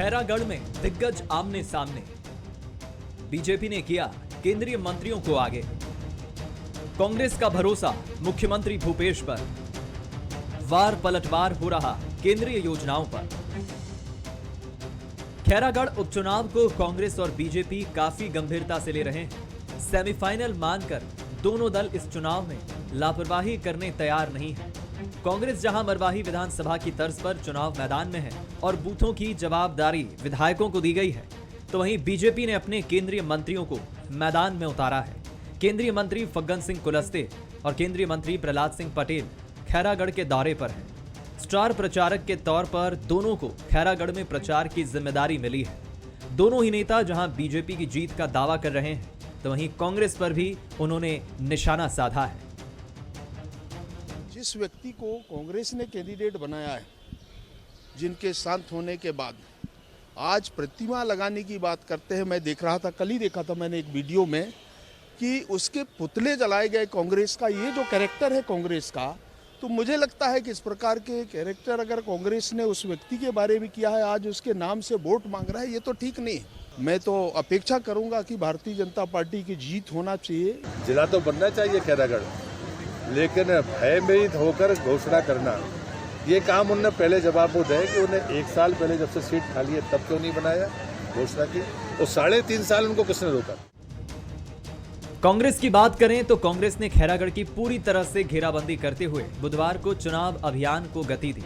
खैरागढ़ में दिग्गज आमने सामने। बीजेपी ने किया केंद्रीय मंत्रियों को आगे। कांग्रेस का भरोसा मुख्यमंत्री भूपेश पर। वार पलटवार हो रहा केंद्रीय योजनाओं पर। खैरागढ़ उपचुनाव को कांग्रेस और बीजेपी काफी गंभीरता से ले रहे हैं। सेमीफाइनल मानकर दोनों दल इस चुनाव में लापरवाही करने तैयार नहीं है। कांग्रेस जहां मरवाही विधानसभा की तर्ज पर चुनाव मैदान में है और बूथों की जवाबदारी विधायकों को दी गई है, तो वहीं बीजेपी ने अपने केंद्रीय मंत्रियों को मैदान में उतारा है। केंद्रीय मंत्री फग्गन सिंह कुलस्ते और केंद्रीय मंत्री प्रहलाद सिंह पटेल खैरागढ़ के दौरे पर हैं। स्टार प्रचारक के तौर पर दोनों को खैरागढ़ में प्रचार की जिम्मेदारी मिली है। दोनों ही नेता जहां बीजेपी की जीत का दावा कर रहे हैं, तो वहीं कांग्रेस पर भी उन्होंने निशाना साधा है। जिस व्यक्ति को कांग्रेस ने कैंडिडेट बनाया है, जिनके शांत होने के बाद आज प्रतिमा लगाने की बात करते हैं। मैं देख रहा था, कल ही देखा था मैंने एक वीडियो में कि उसके पुतले जलाए गए कांग्रेस का। ये जो कैरेक्टर है कांग्रेस का, तो मुझे लगता है कि इस प्रकार के कैरेक्टर अगर कांग्रेस ने उस व्यक्ति के बारे में किया है, आज उसके नाम से वोट मांग रहा है, ये तो ठीक नहीं है। मैं तो अपेक्षा करूंगा कि भारतीय जनता पार्टी की जीत होना चाहिए। जिला तो बनना चाहिए खैरागढ़, लेकिन भयभीत होकर घोषणा करना, ये काम उन्होंने पहले जवाब वो दे कि उन्हें 1 साल पहले जब से सीट खाली है तब क्यों नहीं बनाया, घोषणा की, और 3.5 साल उनको किसने रोका। कांग्रेस की बात करें तो कांग्रेस ने खैरागढ़ की पूरी तरह से घेराबंदी करते हुए बुधवार को चुनाव अभियान को गति दी।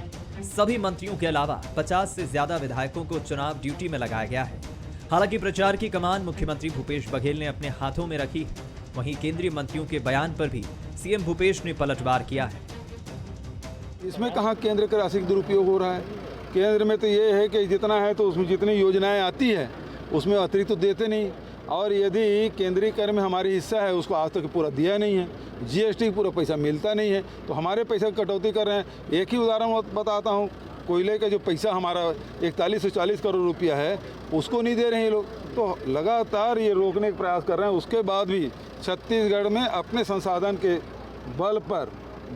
सभी मंत्रियों के अलावा 50 से ज्यादा विधायकों को चुनाव ड्यूटी में लगाया गया है। हालांकि प्रचार की कमान मुख्यमंत्री भूपेश बघेल ने अपने हाथों में रखी है। वहीं केंद्रीय मंत्रियों के बयान पर भी सीएम भूपेश ने पलटवार किया है। इसमें कहां केंद्र का राशि दुरुपयोग हो रहा है? केंद्र में तो ये है कि जितना है तो उसमें जितनी योजनाएं आती है उसमें अतिरिक्त तो देते नहीं, और यदि केंद्रीय कर में हमारी हिस्सा है उसको आज तक पूरा दिया नहीं है। जीएसटी पूरा पैसा मिलता नहीं है, तो हमारे पैसे की कटौती कर रहे हैं। एक ही उदाहरण बताता हूँ, कोयले का जो पैसा हमारा 41 से 40 करोड़ रुपया है उसको नहीं दे रहे हैं लोग, तो लगातार ये रोकने का प्रयास कर रहे हैं। उसके बाद भी छत्तीसगढ़ में अपने संसाधन के बल पर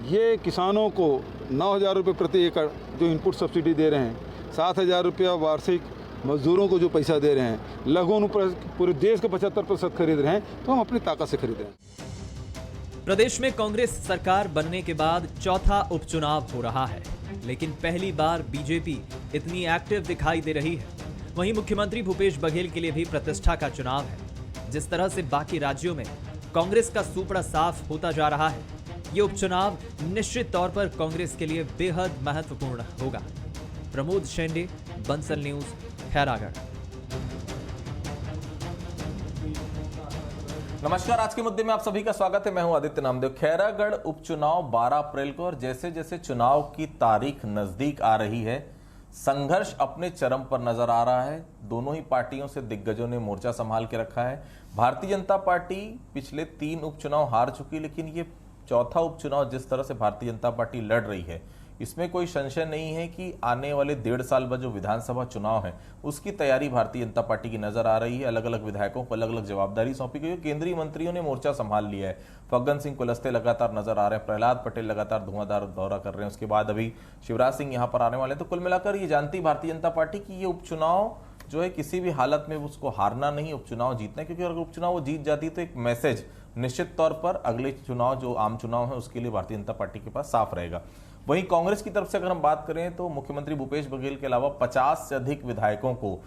ये किसानों को 9,000 रुपये प्रति एकड़ जो इनपुट सब्सिडी दे रहे हैं, 7,000 रुपया वार्षिक मजदूरों को जो पैसा दे रहे हैं, लघु अनुप्रयोग पूरे देश का 75% खरीद रहे हैं, तो हम अपनी ताकत से खरीद रहे हैं। प्रदेश में कांग्रेस सरकार बनने के बाद चौथा उपचुनाव हो रहा है, लेकिन पहली बार बीजेपी इतनी एक्टिव दिखाई दे रही है। वहीं मुख्यमंत्री भूपेश बघेल के लिए भी प्रतिष्ठा का चुनाव है। जिस तरह से बाकी राज्यों में कांग्रेस का सुपड़ा साफ होता जा रहा है, ये उपचुनाव निश्चित तौर पर कांग्रेस के लिए बेहद महत्वपूर्ण होगा। प्रमोद शेंडे, बंसल न्यूज, खैरागढ़। नमस्कार, आज के मुद्दे में आप सभी का स्वागत है। मैं हूं आदित्य नामदेव। खैरागढ़ उपचुनाव 12 अप्रैल को, और जैसे जैसे चुनाव की तारीख नजदीक आ रही है, संघर्ष अपने चरम पर नजर आ रहा है। दोनों ही पार्टियों से दिग्गजों ने मोर्चा संभाल के रखा है। भारतीय जनता पार्टी पिछले 3 उपचुनाव हार चुकी, लेकिन ये चौथा उपचुनाव जिस तरह से भारतीय जनता पार्टी लड़ रही है, इसमें कोई संशय नहीं है कि आने वाले 1.5 साल बाद जो विधानसभा चुनाव है उसकी तैयारी भारतीय जनता पार्टी की नजर आ रही है। अलग अलग विधायकों को अलग अलग जवाबदारी सौंपी गई है। केंद्रीय मंत्रियों ने मोर्चा संभाल लिया है। फग्गन सिंह कुलस्ते लगातार नजर आ रहे हैं, प्रहलाद पटेल लगातार धुआंधार दौरा कर रहे हैं, उसके बाद अभी शिवराज सिंह यहां पर आने वाले हैं। तो कुल मिलाकर ये जानती भारतीय जनता पार्टी की ये उपचुनाव जो है किसी भी हालत में उसको हारना नहीं, उपचुनाव जीतना है, क्योंकि अगर उपचुनाव वो जीत जाती तो एक मैसेज निश्चित तौर पर अगले चुनाव जो आम चुनाव है उसके लिए भारतीय जनता पार्टी के पास साफ रहेगा। वहीं कांग्रेस की तरफ से अगर हम बात करें तो मुख्यमंत्री भूपेश बघेल के अलावा 50 से अधिक विधायकों को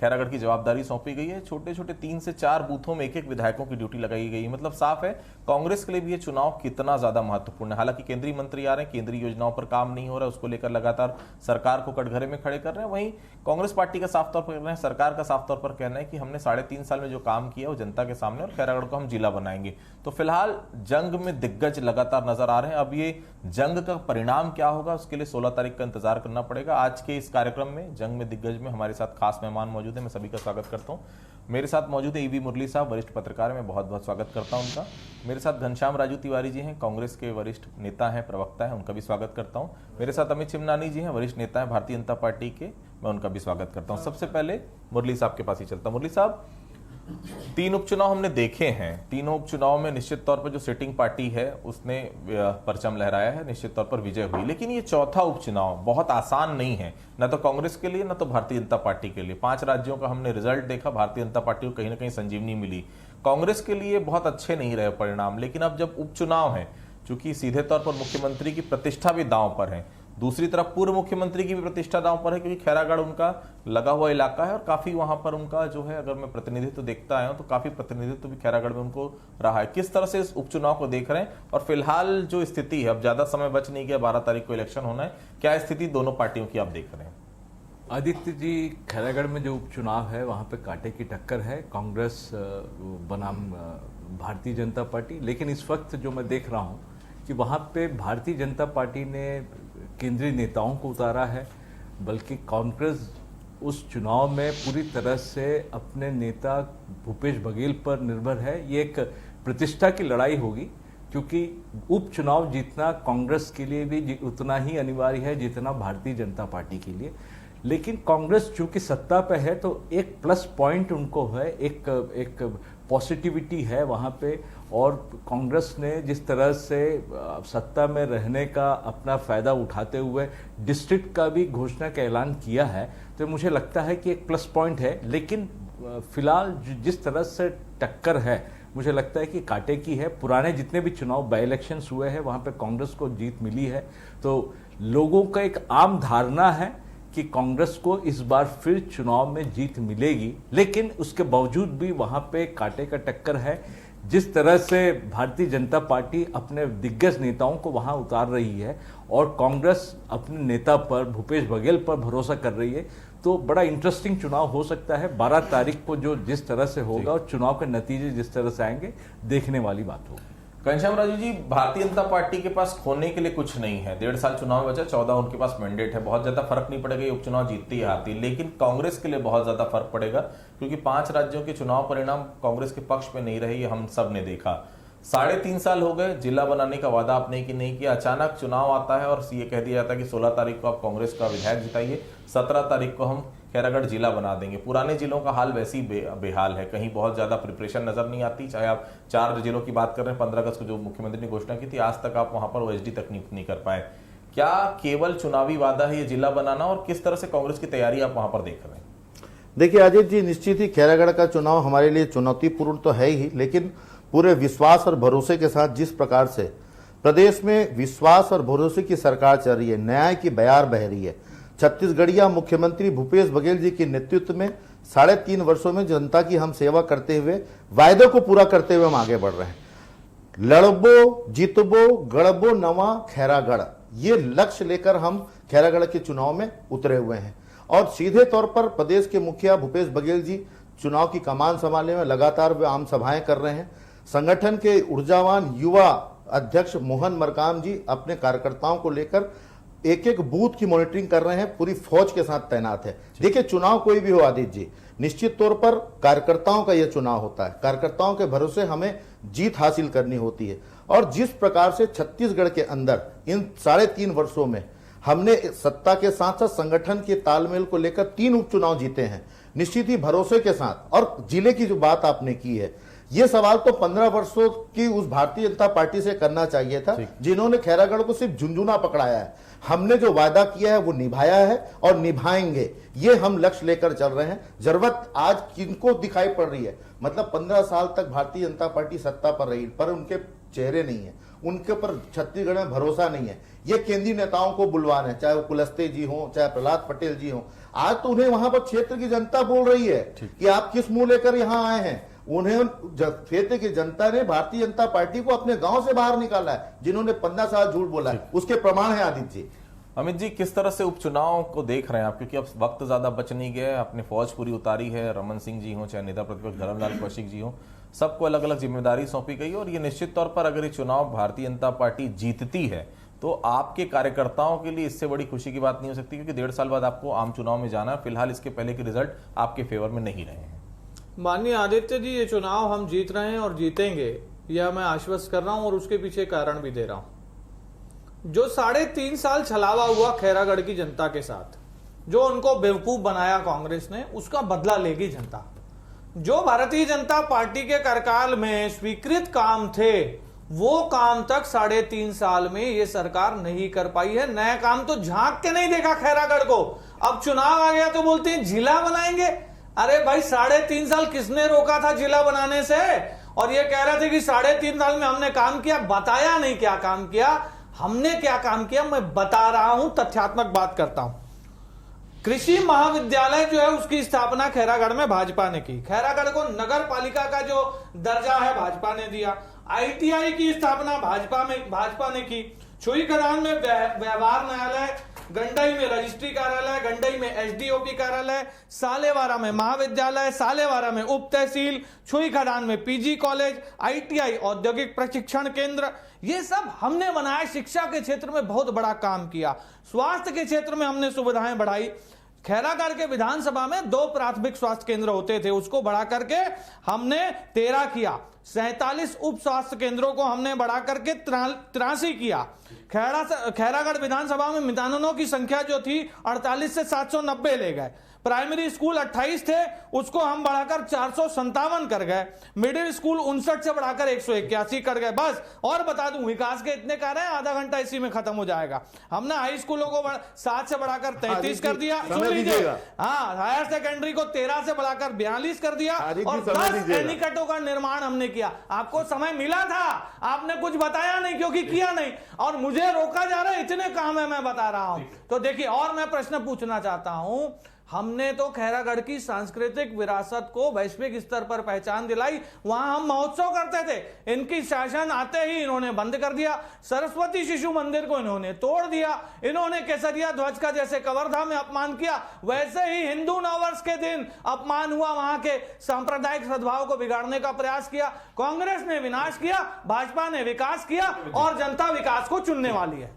खैरागढ़ की जवाबदारी सौंपी गई है। छोटे छोटे 3 से 4 बूथों में एक विधायकों की ड्यूटी लगाई गई है। मतलब साफ है कांग्रेस के लिए भी ये चुनाव कितना ज्यादा महत्वपूर्ण है। हालांकि केंद्रीय मंत्री आ रहे हैं, केंद्रीय योजनाओं पर काम नहीं हो रहा है, उसको लेकर लगातार सरकार को कटघरे में खड़े कर रहे हैं। वहीं कांग्रेस पार्टी का साफ तौर पर कहना है, सरकार का साफ तौर पर कहना है कि हमने 3.5 साल में जो काम किया वो जनता के सामने, और खैरागढ़ को हम जिला बनाएंगे। तो फिलहाल जंग में दिग्गज लगातार नजर आ रहे हैं। अब ये जंग का परिणाम क्या होगा उसके लिए 16 तारीख का इंतजार करना पड़ेगा। आज के इस कार्यक्रम में जंग में दिग्गज में हमारे साथ खास मेहमान मौजूद है, मैं सभी का स्वागत करता हूं। मेरे साथ मौजूद है ईवी मुरली साहब, वरिष्ठ पत्रकार, मैं बहुत बहुत स्वागत करता हूं उनका। मेरे साथ घनश्याम राजू तिवारी जी हैं, कांग्रेस के वरिष्ठ नेता हैं, प्रवक्ता हैं, उनका भी स्वागत करता हूं। मेरे साथ अमित चिमनानी जी हैं, वरिष्ठ नेता हैं भारतीय जनता पार्टी के, मैं उनका भी स्वागत करता हूं। सबसे पहले मुरली साहब के पास ही चलता हूं। मुरली साहब, तीन उपचुनाव हमने देखे हैं। तीनों उपचुनाव में निश्चित तौर पर जो सिटिंग पार्टी है उसने परचम लहराया है, निश्चित तौर पर विजय हुई। लेकिन ये चौथा उपचुनाव बहुत आसान नहीं है, न तो कांग्रेस के लिए न तो भारतीय जनता पार्टी के लिए। 5 राज्यों का हमने रिजल्ट देखा, भारतीय जनता पार्टी को कहीं ना कहीं संजीवनी मिली। कांग्रेस के लिए बहुत अच्छे नहीं रहे परिणाम। लेकिन अब जब उपचुनाव है, चूंकि सीधे तौर पर मुख्यमंत्री की प्रतिष्ठा भी दांव पर है, दूसरी तरफ पूर्व मुख्यमंत्री की भी प्रतिष्ठा दांव पर है, क्योंकि खैरागढ़ उनका लगा हुआ इलाका है और काफी वहां पर उनका जो है, अगर मैं प्रतिनिधित्व देखता आया हूं तो काफी प्रतिनिधित्व भी खैरागढ़ में उनको रहा है। किस तरह से इस उपचुनाव को देख रहे हैं और फिलहाल जो स्थिति है, अब ज्यादा समय बच नहीं गया, 12 तारीख को इलेक्शन होना है, क्या स्थिति दोनों पार्टियों की आप देख रहे हैं? आदित्य जी, खैरागढ़ में जो उपचुनाव है वहाँ पे कांटे की टक्कर है, कांग्रेस बनाम भारतीय जनता पार्टी। लेकिन इस वक्त जो मैं देख रहा हूँ कि वहाँ पे भारतीय जनता पार्टी ने केंद्रीय नेताओं को उतारा है, बल्कि कांग्रेस उस चुनाव में पूरी तरह से अपने नेता भूपेश बघेल पर निर्भर है। ये एक प्रतिष्ठा की लड़ाई होगी, क्योंकि उपचुनाव जीतना कांग्रेस के लिए भी उतना ही अनिवार्य है जितना भारतीय जनता पार्टी के लिए। लेकिन कांग्रेस चूंकि सत्ता पे है तो एक प्लस पॉइंट उनको है, एक पॉजिटिविटी है वहाँ पे। और कांग्रेस ने जिस तरह से सत्ता में रहने का अपना फायदा उठाते हुए डिस्ट्रिक्ट का भी घोषणा का ऐलान किया है, तो मुझे लगता है कि एक प्लस पॉइंट है। लेकिन फिलहाल जिस तरह से टक्कर है, मुझे लगता है कि कांटे की है। पुराने जितने भी चुनाव बाई इलेक्शंस हुए हैं वहाँ पे कांग्रेस को जीत मिली है, तो लोगों का एक आम धारणा है कि कांग्रेस को इस बार फिर चुनाव में जीत मिलेगी। लेकिन उसके बावजूद भी वहां पे कांटे का टक्कर है। जिस तरह से भारतीय जनता पार्टी अपने दिग्गज नेताओं को वहां उतार रही है और कांग्रेस अपने नेता पर, भूपेश बघेल पर भरोसा कर रही है, तो बड़ा इंटरेस्टिंग चुनाव हो सकता है। 12 तारीख को जो जिस तरह से होगा और चुनाव के नतीजे जिस तरह से आएंगे, देखने वाली बात होगी। घनश्याम राजू जी, भारतीय जनता पार्टी के पास खोने के लिए कुछ नहीं है। 1.5 साल चुनाव बचा, 14 उनके पास मैंडेट है, बहुत ज्यादा फर्क नहीं पड़ेगा ये उपचुनाव जीतती है हारती। लेकिन कांग्रेस के लिए बहुत ज्यादा फर्क पड़ेगा, क्योंकि 5 राज्यों के चुनाव परिणाम कांग्रेस के पक्ष में नहीं रहे, ये हम सब ने देखा। 3.5 साल हो गए, जिला बनाने का वादा आपने कि नहीं किया, अचानक चुनाव आता है और ये कह दिया जाता है कि 16 तारीख को आप कांग्रेस का विधायक जिताइए, 17 तारीख को हम खैरागढ़ जिला बना देंगे। पुराने जिलों का हाल वैसे ही बेहाल है, कहीं बहुत ज्यादा प्रिपरेशन नजर नहीं आती। चाहे आप 4 जिलों की बात कर रहे हैं, 15 अगस्त को जो मुख्यमंत्री ने घोषणा की थी, आज तक आप वहां पर ओएसडी तक नहीं कर पाए। क्या केवल चुनावी वादा है ये जिला बनाना, और किस तरह से कांग्रेस की तैयारी आप वहां पर देख रहे हैं? देखिए अजीत जी, निश्चित ही खैरागढ़ का चुनाव हमारे लिए चुनौतीपूर्ण तो है ही, लेकिन पूरे विश्वास और भरोसे के साथ जिस प्रकार से प्रदेश में विश्वास और भरोसे की सरकार चल रही है, न्याय की बयार बह रही है, छत्तीसगढ़िया मुख्यमंत्री भूपेश बघेल जी के नेतृत्व में 3.5 वर्षों में जनता की हम सेवा करते हुए, वायदों को पूरा करते हुए हम आगे बढ़ रहे हैं। लड़बो जितबो गढ़बो नवा खैरागढ़, ये लक्ष्य लेकर हम खैरागढ़ के चुनाव में उतरे हुए हैं। और सीधे तौर पर प्रदेश के मुखिया भूपेश बघेल जी चुनाव की कमान संभालने में लगातार वे आम सभाएं कर रहे हैं। संगठन के ऊर्जावान युवा अध्यक्ष मोहन मरकाम जी अपने कार्यकर्ताओं को लेकर एक बूथ की मॉनिटरिंग कर रहे हैं, पूरी फौज के साथ तैनात है। देखिए, चुनाव कोई भी हो आदित्य जी, निश्चित तौर पर कार्यकर्ताओं का यह चुनाव होता है, कार्यकर्ताओं के भरोसे हमें जीत हासिल करनी होती है। और जिस प्रकार से छत्तीसगढ़ के अंदर इन 3.5 वर्षों में हमने सत्ता के साथ साथ संगठन के तालमेल को लेकर 3 उपचुनाव जीते हैं, निश्चित ही भरोसे के साथ। और जिले की जो बात आपने की है, ये सवाल तो 15 वर्षों की उस भारतीय जनता पार्टी से करना चाहिए था, जिन्होंने खैरागढ़ को सिर्फ झुंझुना पकड़ाया है। हमने जो वादा किया है वो निभाया है और निभाएंगे, ये हम लक्ष्य लेकर चल रहे हैं। जरूरत आज किनको दिखाई पड़ रही है, मतलब 15 साल तक भारतीय जनता पार्टी सत्ता पर रही, पर उनके चेहरे नहीं है, उनके पर छत्तीसगढ़ में भरोसा नहीं है। ये केंद्रीय नेताओं को बुलवा रहे हैं, चाहे वो कुलस्ते जी हो, चाहे प्रहलाद पटेल जी हो। आज तो उन्हें वहां पर क्षेत्र की जनता बोल रही है कि आप किस मुंह लेकर यहाँ आए हैं। उन्हें क्षेत्र की जनता ने भारतीय जनता पार्टी को अपने गांव से बाहर निकाला है, जिन्होंने 15 साल झूठ बोला है, उसके प्रमाण है आदित्य जी। अमित जी, किस तरह से उपचुनाव को देख रहे हैं आप, क्योंकि अब वक्त ज्यादा बच नहीं गया, अपने फौज पूरी उतारी है, रमन सिंह जी हो चाहे नेता प्रतिपक्ष धर्मलाल कौशिक जी हो, सबको अलग अलग जिम्मेदारी सौंपी गई। और ये निश्चित तौर पर अगर ये चुनाव भारतीय जनता पार्टी जीतती है तो आपके कार्यकर्ताओं के लिए इससे बड़ी खुशी की बात नहीं हो सकती, क्योंकि 1.5 साल बाद आपको आम चुनाव में जाना है। फिलहाल इसके पहले के रिजल्ट आपके फेवर में नहीं रहे हैं। माननीय आदित्य जी, ये चुनाव हम जीत रहे हैं और जीतेंगे, यह मैं आश्वस्त कर रहा हूं और उसके पीछे कारण भी दे रहा हूं। जो 3.5 साल छलावा हुआ खैरागढ़ की जनता के साथ, जो उनको बेवकूफ बनाया कांग्रेस ने, उसका बदला लेगी जनता। जो भारतीय जनता पार्टी के कार्यकाल में स्वीकृत काम थे वो काम तक 3.5 साल में ये सरकार नहीं कर पाई है। नया काम तो झांक के नहीं देखा खैरागढ़ को। अब चुनाव आ गया तो बोलते हैं जिला बनाएंगे। अरे भाई 3.5 साल किसने रोका था जिला बनाने से? और ये कह रहे थे कि 3.5 साल में हमने काम किया, बताया नहीं क्या काम किया। हमने क्या काम किया मैं बता रहा हूं, तथ्यात्मक बात करता हूं। कृषि महाविद्यालय जो है उसकी स्थापना खैरागढ़ में भाजपा ने की। खैरागढ़ को नगर पालिका का जो दर्जा है भाजपा ने दिया। ITI की स्थापना भाजपा ने की। छुई खदान में व्यवहार न्यायालय, गंडई में रजिस्ट्री कार्यालय, गंडई में SDOP कार्यालय, सालेवारा में महाविद्यालय, सालेवारा में उप तहसील, छुई खदान में PG कॉलेज, ITI औद्योगिक प्रशिक्षण केंद्र, ये सब हमने बनाया। शिक्षा के क्षेत्र में बहुत बड़ा काम किया। स्वास्थ्य के क्षेत्र में हमने सुविधाएं बढ़ाई। खैरागढ़ के विधानसभा में 2 प्राथमिक स्वास्थ्य केंद्र होते थे, उसको बढ़ा करके हमने 13 किया। 47 उप स्वास्थ्य केंद्रों को हमने बढ़ा करके 83 किया। खैरागढ़ विधानसभा में मिताननों की संख्या जो थी 48 से 790 ले गए। प्राइमरी स्कूल 28 थे, उसको हम बढ़ाकर 457 कर गए। मिडिल स्कूल 59 से बढ़ाकर 181 कर गए। बस और बता दूं, विकास के इतने कार्य हैं, आधा घंटा इसी में खत्म हो जाएगा। हमने हाई स्कूलों को 7 से बढ़ाकर 33 कर दिया। सुन लीजिए, हाँ, हायर सेकेंडरी को 13 से बढ़ाकर 42 कर दिया और 10 एनीकटों का निर्माण हमने किया। आपको समय मिला था, आपने कुछ बताया नहीं क्योंकि किया नहीं, और मुझे रोका जा रहा है। इतने काम है, मैं बता रहा हूं। तो देखिए, और मैं प्रश्न पूछना चाहता हूं। हमने तो खैरागढ़ की सांस्कृतिक विरासत को वैश्विक स्तर पर पहचान दिलाई। वहां हम महोत्सव करते थे, इनकी शासन आते ही इन्होंने बंद कर दिया। सरस्वती शिशु मंदिर को इन्होंने तोड़ दिया। इन्होंने केसरिया ध्वज का जैसे कवर्धा में अपमान किया, वैसे ही हिंदू नववर्ष के दिन अपमान हुआ, वहां के सांप्रदायिक सद्भाव को बिगाड़ने का प्रयास किया। कांग्रेस ने विनाश किया, भाजपा ने विकास किया, और जनता विकास को चुनने वाली है।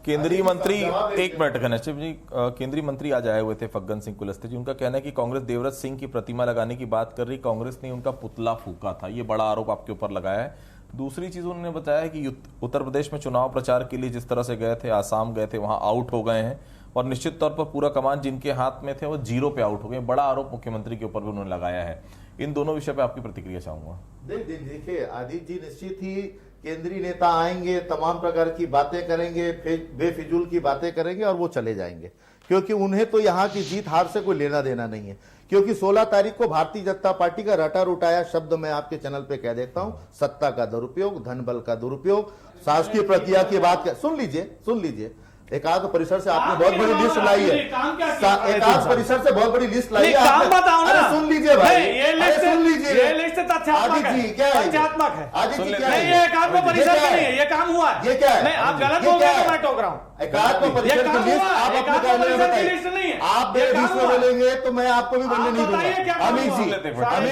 केंद्रीय मंत्री, एक मिनट घनश्याम जी, केंद्रीय मंत्री आज आए हुए थे फग्गन सिंह कुलस्ते जी। उनका कहना है कि कांग्रेस देवव्रत सिंह की प्रतिमा लगाने की बात कर रही, कांग्रेस ने उनका पुतला फूका था। ये बड़ा आरोप आपके ऊपर लगाया है। दूसरी चीज उन्होंने बताया है कि उत्तर प्रदेश में चुनाव प्रचार के लिए जिस तरह से गए थे, आसाम गए थे, वहां आउट हो गए हैं, और निश्चित तौर पर पूरा कमान जिनके हाथ में थे वो 0 पे आउट हो गए। बड़ा आरोप मुख्यमंत्री के ऊपर भी उन्होंने लगाया है। इन दोनों विषय पे आपकी प्रतिक्रिया चाहूंगा। देखिए आदित्य जी, निश्चित ही केंद्रीय नेता आएंगे, तमाम प्रकार की बातें करेंगे, बेफिजूल की बातें करेंगे और वो चले जाएंगे, क्योंकि उन्हें तो यहाँ की जीत हार से कोई लेना देना नहीं है। क्योंकि 16 तारीख को भारतीय जनता पार्टी का रटा रुटाया शब्द मैं आपके चैनल पे कह देता हूं, सत्ता का दुरुपयोग, धन बल का दुरुपयोग, शासकीय प्रक्रिया की बात सुन लीजिए। एकाध परिसर से आपने बहुत बड़ी लिस्ट लाई है, एकाध परिसर से बहुत बड़ी लिस्ट लाई है आपने। सुन लीजिए भाई, सुन लीजिए, ये लिस्ट तथ्यात्मक है। क्या है? तथ्यात्मक है। आदित्य क्या नहीं, ये एकात्म परिसर का नहीं है, ये काम हुआ है। ये क्या है? नहीं, आप गलत बोल रहे हैं तो मैं टोक रहा हूँ। एकात्म परिसर की लिस्ट आप अपने कहने में बताइए। आप बीच में बोलेंगे तो मैं आपको भी बोलने नहीं दूंगा। अमित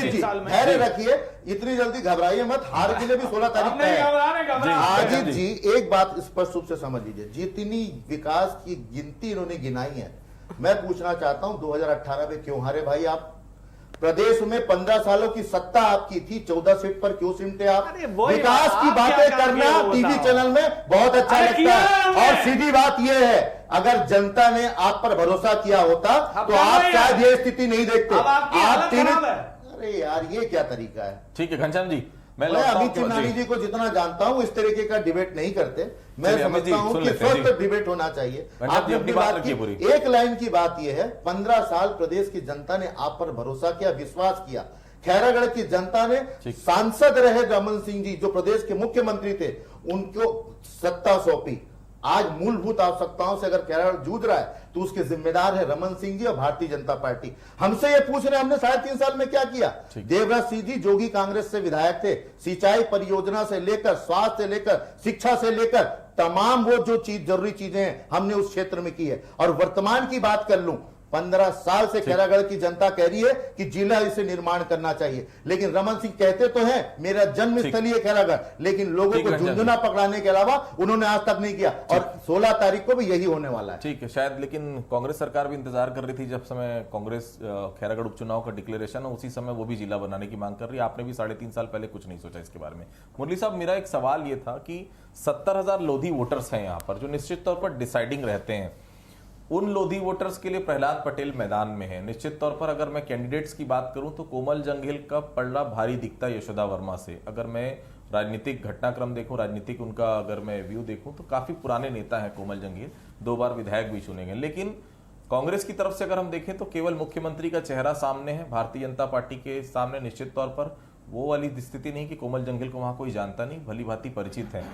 जी धैर्य रखिए, इतनी जल्दी घबराइए मत। हार के लिए भी 16 तारीख तय है। अजित जी, एक बात स्पष्ट रूप से समझ लीजिए, जितनी विकास की गिनती इन्होंने गिनाई है, मैं पूछना चाहता हूं 2018 में क्यों हारे भाई आप? प्रदेश में 15 सालों की सत्ता आपकी थी, 14 सीट पर क्यों सिमटे आप? विकास की बातें करना टीवी चैनल में बहुत अच्छा लगता है, और सीधी बात यह है, अगर जनता ने आप पर भरोसा किया होता तो आप शायद ये स्थिति नहीं देखते। आप अरे यार, ये क्या तरीका है? ठीक है घनश्याम जी, मैं अमित तिवारी जी को जितना जानता हूं इस तरीके का डिबेट नहीं करते। मैं समझता हूं कि स्वस्थ डिबेट होना चाहिए। आपने अपनी बात की, एक लाइन की बात यह है, 15 साल प्रदेश की जनता ने आप पर भरोसा किया, विश्वास किया। खैरागढ़ की जनता ने सांसद रहे रमन सिंह जी, जो प्रदेश के मुख्यमंत्री थे, उनको सत्ता सौंपी। आज मूलभूत आवश्यकताओं से अगर खैरागढ़ जूझ रहा है तो उसके जिम्मेदार है रमन सिंह जी और भारतीय जनता पार्टी। हमसे ये पूछ रहे, हमने 3.5 साल में क्या किया? देवव्रत सिंह जी जोगी कांग्रेस से विधायक थे, सिंचाई परियोजना से लेकर, स्वास्थ्य से लेकर, शिक्षा से लेकर, तमाम वो जो जरूरी चीजें हैं हमने उस क्षेत्र में की है। और वर्तमान की बात कर लूं, 15 साल से खैरागढ़ की जनता कह रही है कि जिला इसे निर्माण करना चाहिए, लेकिन रमन सिंह कहते तो हैं मेरा जन्म स्थली है खैरागढ़, लेकिन लोगों को झुंझुना पकड़ाने के अलावा उन्होंने आज तक नहीं किया, और 16 तारीख को भी यही होने वाला है। ठीक है, शायद, लेकिन कांग्रेस सरकार भी इंतजार कर रही थी जब समय कांग्रेस खैरागढ़ उपचुनाव का डिक्लेरेशन है, उसी समय वो भी जिला बनाने की मांग कर रही है। आपने भी 3.5 साल पहले कुछ नहीं सोचा इसके बारे में। मुरली साहब, मेरा एक सवाल ये था कि 70,000 लोधी वोटर्स हैं यहाँ पर, जो निश्चित तौर पर डिसाइडिंग रहते हैं। उन लोधी वोटर्स के लिए प्रहलाद पटेल मैदान में है। निश्चित तौर पर अगर मैं कैंडिडेट्स की बात करूं तो कोमल जंगील का पलड़ा भारी दिखता है यशोदा वर्मा से। अगर मैं राजनीतिक घटनाक्रम देखूं, राजनीतिक उनका अगर मैं व्यू देखूं तो काफी पुराने नेता हैं कोमल जंगील, 2 बार विधायक भी चुने गए। लेकिन कांग्रेस की तरफ से अगर हम देखें तो केवल मुख्यमंत्री का चेहरा सामने है। भारतीय जनता पार्टी के सामने निश्चित तौर पर वो वाली स्थिति नहीं कि कोमल जंगील को वहां कोई जानता नहीं, भली भांति परिचित है।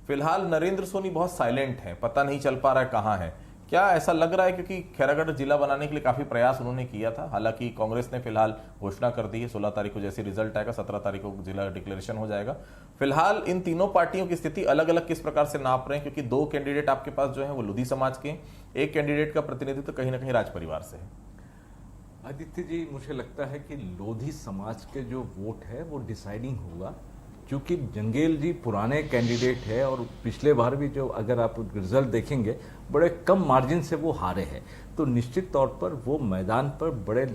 फिलहाल नरेंद्र सोनी बहुत साइलेंट है, पता नहीं चल पा रहा है कहां है। क्या ऐसा लग रहा है, क्योंकि खैरागढ़ जिला बनाने के लिए काफी प्रयास उन्होंने किया था, हालांकि कांग्रेस ने फिलहाल घोषणा कर दी है 16 तारीख को जैसे रिजल्ट आएगा 17 तारीख को जिला डिक्लेरेशन हो जाएगा। फिलहाल इन तीनों पार्टियों की स्थिति अलग अलग किस प्रकार से नाप रहे हैं, क्योंकि 2 कैंडिडेट आपके पास जो है वो लोधी समाज के, एक कैंडिडेट का प्रतिनिधित्व कहीं ना कहीं राज परिवार से है। आदित्य जी, मुझे लगता है कि लोधी समाज के जो वोट है वो डिसाइडिंग होगा, क्योंकि जंगेल जी पुराने कैंडिडेट है और पिछले बार भी जो अगर आप रिजल्ट देखेंगे बड़े कम मार्जिन से वो हारे हैं, तो निश्चित तौर पर वो मैदान पर बड़े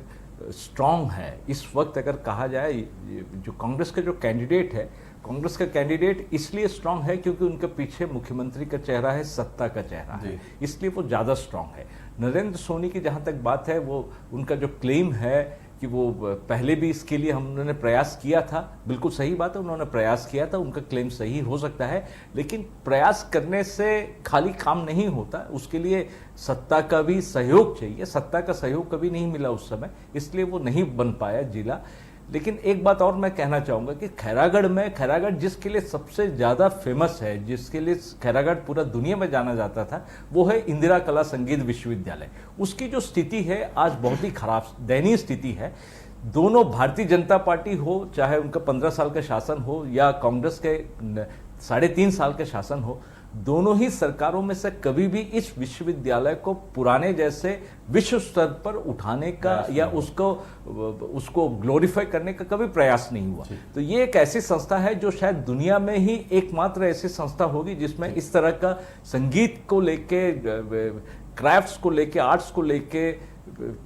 स्ट्रांग है। इस वक्त अगर कहा जाए जो कांग्रेस का जो कैंडिडेट है, कांग्रेस का कैंडिडेट इसलिए स्ट्रांग है क्योंकि उनके पीछे मुख्यमंत्री का चेहरा है, सत्ता का चेहरा है, इसलिए वो ज़्यादा स्ट्रांग है। नरेंद्र सोनी की जहाँ तक बात है, वो उनका जो क्लेम है कि वो पहले भी इसके लिए उन्होंने प्रयास किया था, बिल्कुल सही बात है, उन्होंने प्रयास किया था, उनका क्लेम सही हो सकता है, लेकिन प्रयास करने से खाली काम नहीं होता, उसके लिए सत्ता का भी सहयोग चाहिए। सत्ता का सहयोग कभी नहीं मिला उस समय, इसलिए वो नहीं बन पाया जिला। लेकिन एक बात और मैं कहना चाहूँगा कि खैरागढ़ जिसके लिए सबसे ज़्यादा फेमस है, जिसके लिए खैरागढ़ पूरा दुनिया में जाना जाता था, वो है इंदिरा कला संगीत विश्वविद्यालय। उसकी जो स्थिति है आज बहुत ही खराब दयनीय स्थिति है। दोनों भारतीय जनता पार्टी हो, चाहे उनका 15 साल का शासन हो या कांग्रेस के 3.5 साल का शासन हो, दोनों ही सरकारों में से कभी भी इस विश्वविद्यालय को पुराने जैसे विश्व स्तर पर उठाने का या उसको ग्लोरीफाई करने का कभी प्रयास नहीं हुआ। तो ये एक ऐसी संस्था है जो शायद दुनिया में ही एकमात्र ऐसी संस्था होगी जिसमें इस तरह का संगीत को लेके, क्राफ्ट्स को लेके, आर्ट्स को लेके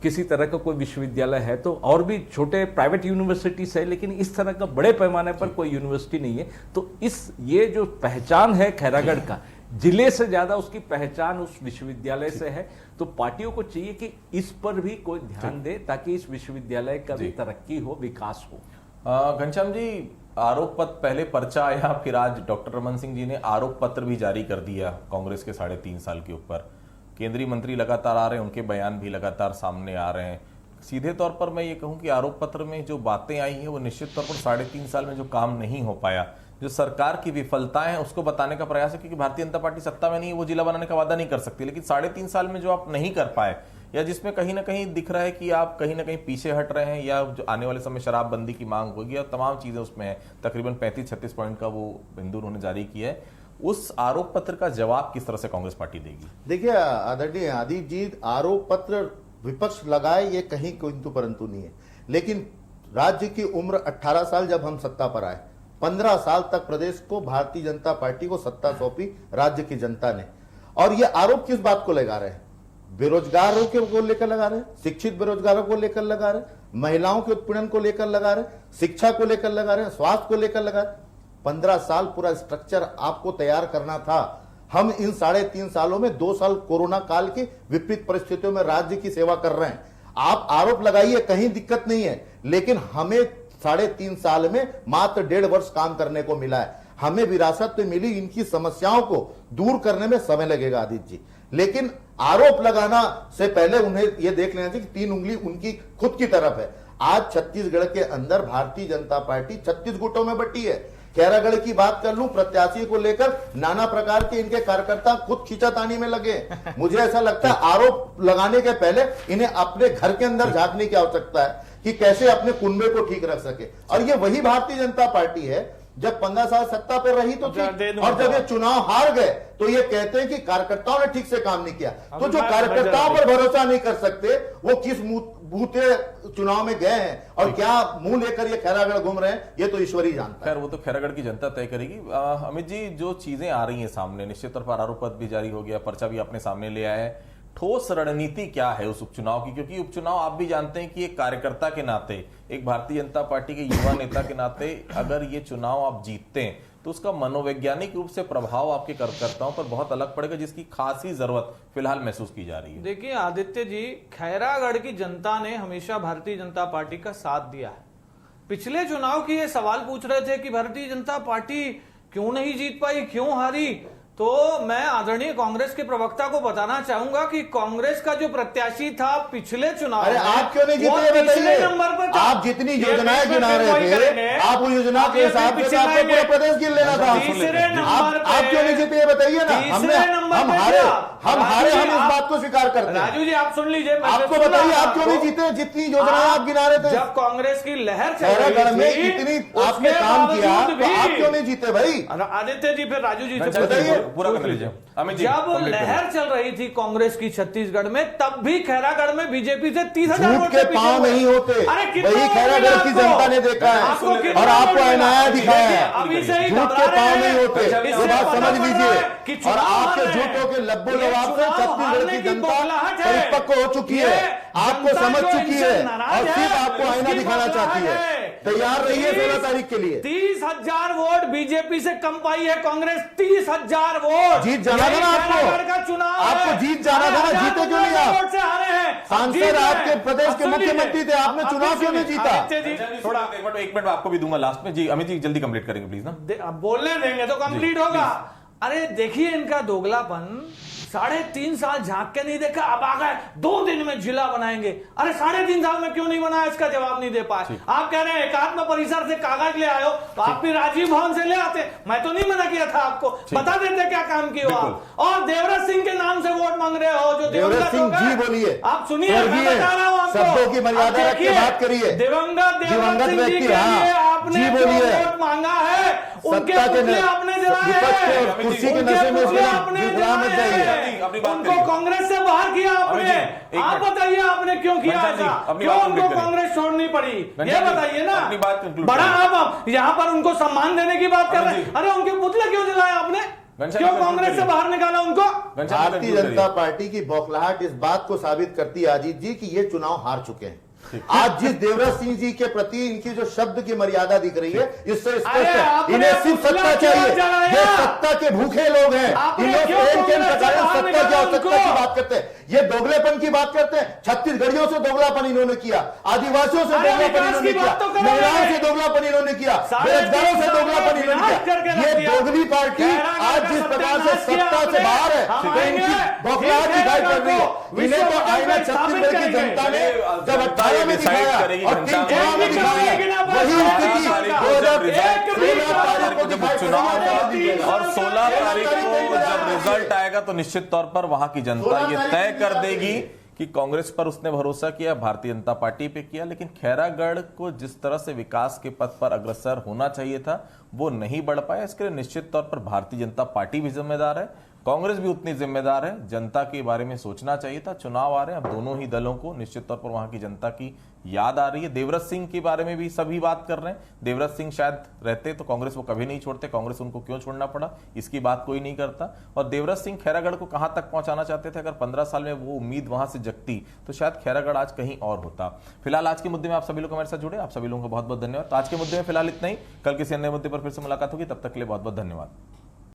किसी तरह का कोई विश्वविद्यालय है। तो और भी छोटे प्राइवेट यूनिवर्सिटीज है, लेकिन इस तरह का बड़े पैमाने पर कोई यूनिवर्सिटी नहीं है। तो ये जो पहचान है खैरागढ़ का, जिले से ज्यादा उसकी पहचान उस विश्वविद्यालय से है। तो पार्टियों को चाहिए कि इस पर भी कोई ध्यान दे ताकि इस विश्वविद्यालय का भी तरक्की हो, विकास हो। घनश्याम जी, आरोप पत्र पहले पर्चा आया, फिर आज डॉक्टर रमन सिंह जी ने आरोप पत्र भी जारी कर दिया कांग्रेस के 3.5 साल के ऊपर। केंद्रीय मंत्री लगातार आ रहे हैं, उनके बयान भी लगातार सामने आ रहे हैं। सीधे तौर पर मैं ये कहूं कि आरोप पत्र में जो बातें आई हैं वो निश्चित तौर पर 3.5 साल में जो काम नहीं हो पाया, जो सरकार की विफलताएं हैं उसको बताने का प्रयास है, क्योंकि भारतीय जनता पार्टी सत्ता में नहीं है, वो जिला बनाने का वादा नहीं कर सकती। लेकिन 3.5 साल में जो आप नहीं कर पाए, या जिसमें कहीं ना कहीं दिख रहा है कि आप कहीं ना कहीं पीछे हट रहे हैं, या जो आने वाले समय शराबबंदी की मांग होगी, या तमाम चीजें उसमें है, तकरीबन 35-36 पॉइंट का वो बिंदु उन्होंने जारी किया है, उस आरोप पत्र का जवाब किस तरह से कांग्रेस पार्टी देगी? देखिए आदरणीय आदित्य जी, आरोप पत्र विपक्ष लगाए ये कहीं किंतु परंतु नहीं है, लेकिन राज्य की उम्र 18 साल जब हम सत्ता पर आए, 15 साल तक प्रदेश को भारतीय जनता पार्टी को सत्ता सौंपी राज्य की जनता ने। और ये आरोप किस बात को लगा रहे हैं? बेरोजगारों को लेकर लगा रहे हैं, शिक्षित बेरोजगारों को लेकर लगा रहे हैं, महिलाओं के उत्पीड़न को लेकर लगा रहे हैं, शिक्षा को लेकर लगा रहे हैं, स्वास्थ्य को लेकर लगा रहे हैं। 15 साल पूरा स्ट्रक्चर आपको तैयार करना था। हम इन 3.5 सालों में 2 साल कोरोना काल की विपरीत परिस्थितियों में राज्य की सेवा कर रहे हैं। आप आरोप लगाइए, कहीं दिक्कत नहीं है, लेकिन हमें 3.5 साल में मात्र 1.5 वर्ष काम करने को मिला है। हमें विरासत तो मिली, इनकी समस्याओं को दूर करने में समय लगेगा आदित्य जी, लेकिन आरोप लगाना से पहले उन्हें यह देख लेना चाहिए कि 3 उंगली उनकी खुद की तरफ है। आज छत्तीसगढ़ के अंदर भारतीय जनता पार्टी 36 गुटों में बटी है। खैरागढ़ की बात कर लूं, प्रत्याशी को लेकर नाना प्रकार के इनके कार्यकर्ता खुद खींचातानी में लगे। मुझे ऐसा लगता है आरोप लगाने के पहले इन्हें अपने घर के अंदर झांकने की आवश्यकता है कि कैसे अपने कुनबे को ठीक रख सके। और ये वही भारतीय जनता पार्टी है जब 15 साल सत्ता पर रही तो ठीक, और जब ये चुनाव हार गए तो ये कहते हैं कि कार्यकर्ताओं ने ठीक से काम नहीं किया। तो जो कार्यकर्ताओं पर भरोसा नहीं कर सकते, वो किस बूते चुनाव में गए हैं और क्या मुंह लेकर ये खैरागढ़ घूम रहे हैं, ये तो ईश्वर ही जानता है। खैर वो तो खैरागढ़ की जनता तय करेगी। अमित जी, जो चीजें आ रही हैं सामने, निश्चित तौर पर आरोप पत्र भी जारी हो गया, पर्चा भी अपने सामने ले आया है, ठोस रणनीति क्या है उस उपचुनाव की? क्योंकि उपचुनाव आप भी जानते हैं कि एक कार्यकर्ता के नाते, एक भारतीय जनता पार्टी के युवा नेता के नाते, अगर ये चुनाव आप जीतते हैं तो उसका मनोवैज्ञानिक रूप से प्रभाव आपके कार्यकर्ताओं पर बहुत अलग पड़ेगा, जिसकी खासी जरूरत फिलहाल महसूस की जा रही है। देखिए आदित्य जी, खैरागढ़ की जनता ने हमेशा भारतीय जनता पार्टी का साथ दिया है। पिछले चुनाव की ये सवाल पूछ रहे थे कि भारतीय जनता पार्टी क्यों नहीं जीत पाई, क्यों हारी, तो मैं आदरणीय कांग्रेस के प्रवक्ता को बताना चाहूंगा कि कांग्रेस का जो प्रत्याशी था पिछले चुनाव अरे आप क्यों नहीं जीते ये बताइए। नंबर पर आप जितनी योजनाएं गिना रहे थे, आप वो योजना के हिसाब से आपको पूरा प्रदेश गिन लेना था। तीसरे नंबर आप क्यों नहीं जीते ये बताइए ना। हम हारे, हम इस बात को स्वीकार करते हैं। राजू जी आप सुन लीजिए, आपको बताइए आप क्यों नहीं जीते जितनी योजनाएं आप गिना रहे थे। जब कांग्रेस की लहर चल खैरागढ़ रही में थी, इतनी आपने काम किया तो आप क्यों नहीं जीते भाई। आदित्य जी फिर राजू जी से बताइए। पूरा कर लीजिए अमित जी। जब लहर चल रही थी कांग्रेस की छत्तीसगढ़ में, तब भी खैरागढ़ में बीजेपी से 30,000 वोट के पांव नहीं होते, वही खैरागढ़ की जनता ने देखा है और आपको अनाया दिखाया है। अभी से ही झूठ के पांव नहीं होते, ये बात समझ लीजिए। और आपके झूठों के लब्बो जवाब से छत्तीसगढ़ की जनता परिपक्व हो चुकी है, आपको समझ चुकी है और सिर्फ आपको आईना दिखाना चाहती है। तैयार रहिए 16 तारीख के लिए। 30,000 वोट बीजेपी से कम पाई है कांग्रेस, 30,000 वोट। जीत जाना था ना आपको जीत जाना था ना, जीते क्यों नहीं आप? से हारे हैं सांसद आपके प्रदेश के मुख्यमंत्री थे, आपने चुनाव क्यों नहीं जीता? थोड़ा एक मिनट आपको भी दूंगा लास्ट में। जी अमित जी जल्दी कंप्लीट करेंगे प्लीज ना। बोलने देंगे तो कंप्लीट होगा। अरे देखिए इनका दोगलापन, 3.5 साल झांक के नहीं देखा, अब आ गए 2 दिन में जिला बनाएंगे। अरे 3.5 साल में क्यों नहीं बनाया, इसका जवाब नहीं दे पाए। आप कह रहे हैं एकात्म परिसर से कागज ले आयो, तो आप भी राजीव भवन से ले आते, मैं तो नहीं मना किया था आपको, बता देते क्या काम किया आप। और देवराज सिंह के नाम से वोट मांग रहे हो, जो देवराज सिंह जी बोलिए, आप सुनिए, मैं बता रहा हूं आपको, शब्दों की मर्यादा रख के बात करिए। दिवंगत देवराज सिंह जी के लिए आपने जो वोट मांगा है, उनके पुतले आपने जलाए हैं, कुर्सी के नशे में आपने उनको कांग्रेस से बाहर किया आपने। आप बताइए आपने क्यों किया ऐसा, क्यों उनको कांग्रेस छोड़नी पड़ी, ये बताइए ना। बड़ा आप यहाँ पर उनको सम्मान देने की बात कर रहे हैं, अरे उनके पुतले क्यों जलाए आपने, क्यों कांग्रेस से बाहर निकाला उनको। भारतीय जनता पार्टी की बौखलाहट इस बात को साबित करती है अजीत जी कि ये चुनाव हार चुके हैं। आज जिस देवराज सिंह जी के प्रति इनकी जो शब्द की मर्यादा दिख रही है, इससे स्पष्ट है इन्हें सिर्फ सत्ता चाहिए। ये सत्ता के भूखे लोग हैं, इन्हें सत्ता की आवश्यकता की बात करते हैं, ये दोगलेपन की बात करते हैं। छत्तीसगढ़ियों से दोगलापन इन्होंने किया, आदिवासियों से दोगलापन इन्होंने किया, महिलाओं से दोगलापन इन्होंने किया, बेरोजगारों से दोगलापन इन्होंने किया। ये दोगली पार्टी आज जिस प्रकार से सत्ता से बाहर है, तो इनकी बौखलाहट दिखाई पड़ रही है। इन्हें तो आईना छत्तीसगढ़ की जनता ने जब 18 में दिखाया और 3 चुनाव में दिखाया, वही स्थिति 2016 तारीख को जब चुनाव और 16 तारीख को जब रिजल्ट आएगा तो निश्चित तौर पर वहां की जनता ये तय कर देगी कि कांग्रेस पर उसने भरोसा किया, भारतीय जनता पार्टी पे किया। लेकिन खैरागढ़ को जिस तरह से विकास के पथ पर अग्रसर होना चाहिए था वो नहीं बढ़ पाया। इसके लिए निश्चित तौर पर भारतीय जनता पार्टी भी जिम्मेदार है, कांग्रेस भी उतनी जिम्मेदार है। जनता के बारे में सोचना चाहिए था। चुनाव आ रहे हैं, अब दोनों ही दलों को निश्चित तौर पर वहां की जनता की याद आ रही है। देवराज सिंह के बारे में भी सभी बात कर रहे हैं। देवराज सिंह शायद रहते तो कांग्रेस वो कभी नहीं छोड़ते, कांग्रेस उनको क्यों छोड़ना पड़ा इसकी बात कोई नहीं करता। और देवराज सिंह खैरागढ़ को कहां तक पहुंचाना चाहते थे, अगर 15 साल में वो उम्मीद वहां से जगती तो शायद खैरागढ़ आज कहीं और होता। फिलहाल आज के मुद्दे में आप सभी लोग हमारे साथ जुड़े, आप सभी लोगों को बहुत बहुत धन्यवाद। तो आज के मुद्दे में फिलहाल इतना ही, कल किसी अन्य मुद्दे पर फिर से मुलाकात होगी, तब तक के लिए बहुत बहुत धन्यवाद।